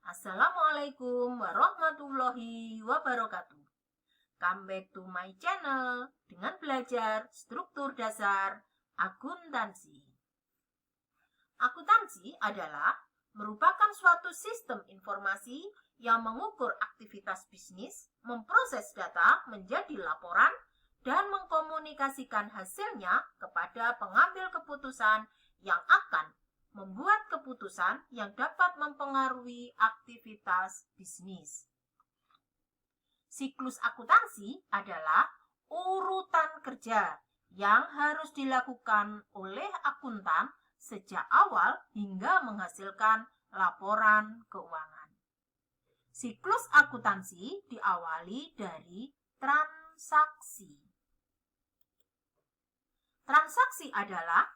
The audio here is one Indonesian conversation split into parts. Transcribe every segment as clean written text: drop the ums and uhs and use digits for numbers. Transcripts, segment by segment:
Assalamualaikum warahmatullahi wabarakatuh. Come back to my channel dengan belajar struktur dasar akuntansi. Akuntansi adalah merupakan suatu sistem informasi yang mengukur aktivitas bisnis, memproses data menjadi laporan, dan mengkomunikasikan hasilnya kepada pengambil keputusan yang akan membuat keputusan yang dapat mempengaruhi aktivitas bisnis. Siklus akuntansi adalah urutan kerja yang harus dilakukan oleh akuntan sejak awal hingga menghasilkan laporan keuangan. Siklus akuntansi diawali dari transaksi. Transaksi adalah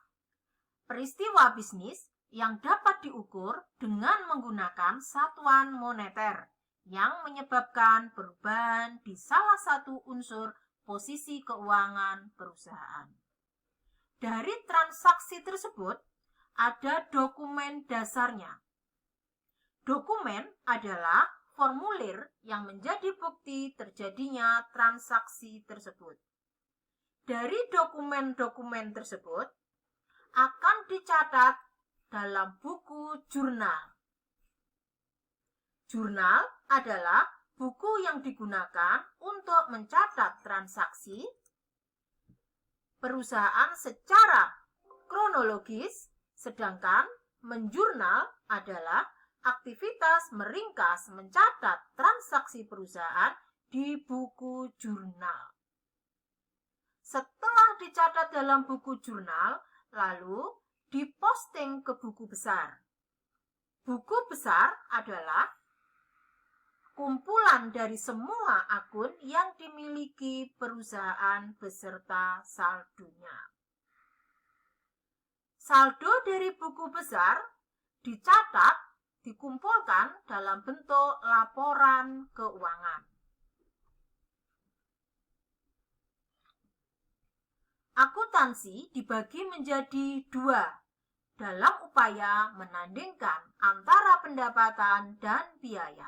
peristiwa bisnis yang dapat diukur dengan menggunakan satuan moneter yang menyebabkan perubahan di salah satu unsur posisi keuangan perusahaan. Dari transaksi tersebut, ada dokumen dasarnya. Dokumen adalah formulir yang menjadi bukti terjadinya transaksi tersebut. Dari dokumen-dokumen tersebut, akan dicatat dalam buku jurnal. Jurnal adalah buku yang digunakan untuk mencatat transaksi perusahaan secara kronologis, sedangkan menjurnal adalah aktivitas meringkas mencatat transaksi perusahaan di buku jurnal. Setelah dicatat dalam buku jurnal, lalu diposting ke buku besar. Buku besar adalah kumpulan dari semua akun yang dimiliki perusahaan beserta saldonya. Saldo dari buku besar dicatat, dikumpulkan dalam bentuk laporan keuangan. Akuntansi dibagi menjadi dua dalam upaya menandingkan antara pendapatan dan biaya.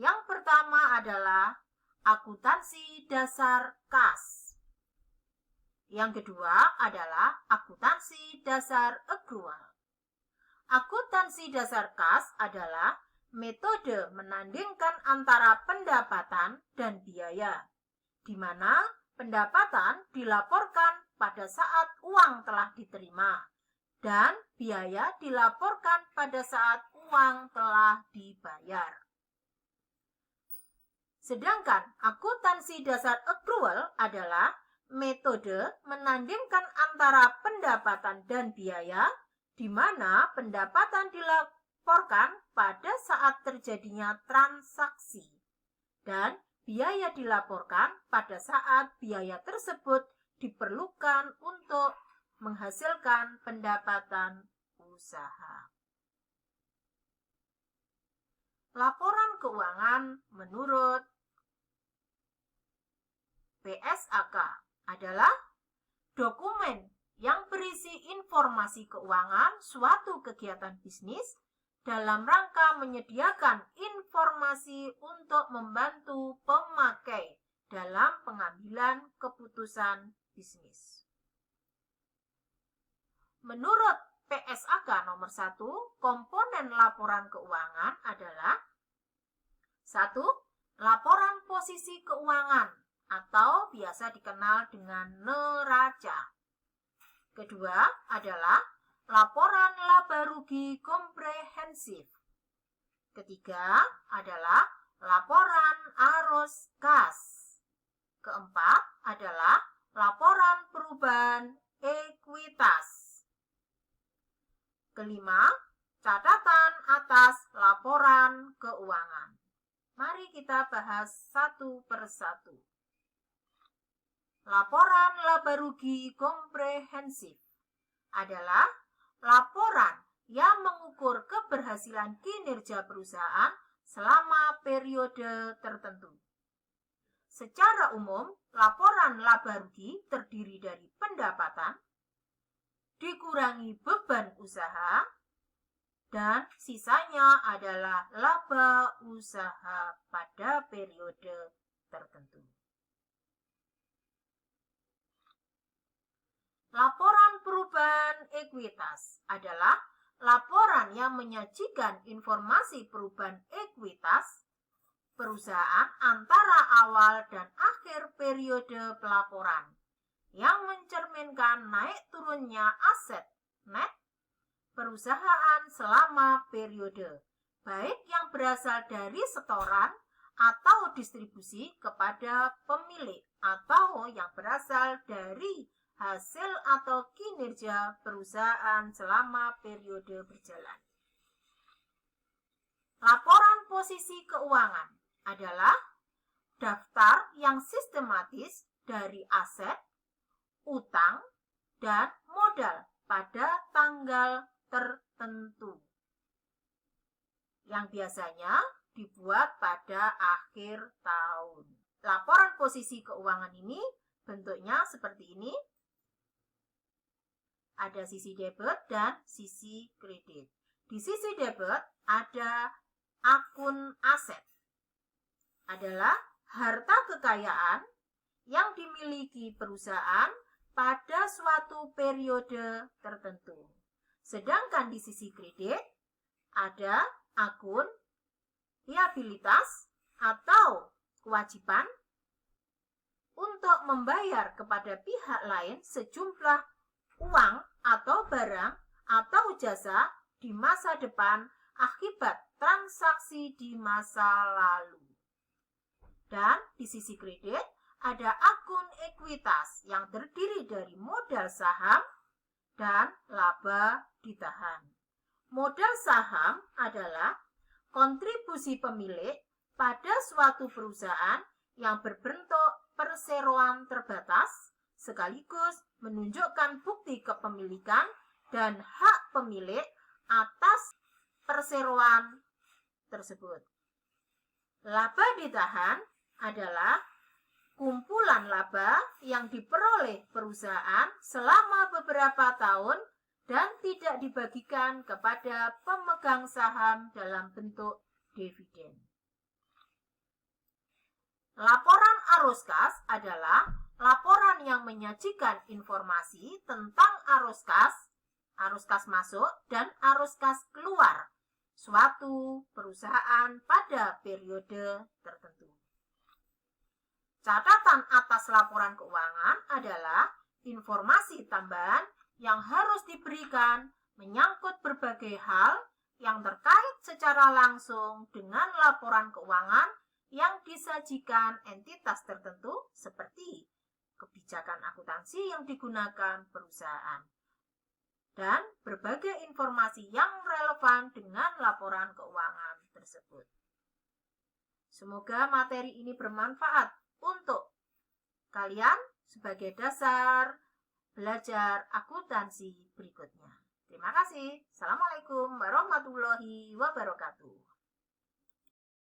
Yang pertama adalah akuntansi dasar kas. Yang kedua adalah akuntansi dasar akrual. Akuntansi dasar kas adalah metode menandingkan antara pendapatan dan biaya, di mana pendapatan dilaporkan pada saat uang telah diterima dan biaya dilaporkan pada saat uang telah dibayar. Sedangkan akuntansi dasar akrual adalah metode menandingkan antara pendapatan dan biaya, di mana pendapatan dilaporkan pada saat terjadinya transaksi dan biaya dilaporkan pada saat biaya tersebut diperlukan untuk menghasilkan pendapatan usaha. Laporan keuangan menurut PSAK adalah dokumen yang berisi informasi keuangan suatu kegiatan bisnis dalam rangka menyediakan informasi untuk membantu pemakai dalam pengambilan keputusan bisnis. Menurut PSAK nomor 1, komponen laporan keuangan adalah 1. Laporan posisi keuangan atau biasa dikenal dengan neraca. Kedua adalah laporan laba rugi komprehensif. Ketiga adalah laporan arus kas. Keempat adalah laporan perubahan ekuitas. Kelima, catatan atas laporan keuangan. Mari kita bahas satu persatu. Laporan laba rugi komprehensif adalah laporan yang mengukur keberhasilan kinerja perusahaan selama periode tertentu. Secara umum, laporan laba rugi terdiri dari pendapatan, dikurangi beban usaha, dan sisanya adalah laba usaha pada periode tertentu. Laporan perubahan ekuitas adalah laporan yang menyajikan informasi perubahan ekuitas perusahaan antara awal dan akhir periode pelaporan yang mencerminkan naik turunnya aset net perusahaan selama periode, baik yang berasal dari setoran atau distribusi kepada pemilik atau yang berasal dari hasil atau kinerja perusahaan selama periode berjalan. Laporan posisi keuangan adalah daftar yang sistematis dari aset, utang, dan modal pada tanggal tertentu yang biasanya dibuat pada akhir tahun. Laporan posisi keuangan ini bentuknya seperti ini. Ada sisi debit dan sisi kredit. Di sisi debit ada akun aset. Adalah harta kekayaan yang dimiliki perusahaan pada suatu periode tertentu. Sedangkan di sisi kredit ada akun liabilitas atau kewajiban untuk membayar kepada pihak lain sejumlah uang atau barang atau jasa di masa depan akibat transaksi di masa lalu. Dan di sisi kredit ada akun ekuitas yang terdiri dari modal saham dan laba ditahan. Modal saham adalah kontribusi pemilik pada suatu perusahaan yang berbentuk perseroan terbatas sekaligus menunjukkan bukti kepemilikan dan hak pemilik atas perseroan tersebut. Laba ditahan adalah kumpulan laba yang diperoleh perusahaan selama beberapa tahun dan tidak dibagikan kepada pemegang saham dalam bentuk dividen. Laporan arus kas adalah laporan yang menyajikan informasi tentang arus kas masuk dan arus kas keluar suatu perusahaan pada periode tertentu. Catatan atas laporan keuangan adalah informasi tambahan yang harus diberikan menyangkut berbagai hal yang terkait secara langsung dengan laporan keuangan yang disajikan entitas tertentu seperti kebijakan akuntansi yang digunakan perusahaan dan berbagai informasi yang relevan dengan laporan keuangan tersebut. Semoga materi ini bermanfaat untuk kalian sebagai dasar belajar akuntansi berikutnya. Terima kasih. Assalamualaikum warahmatullahi wabarakatuh.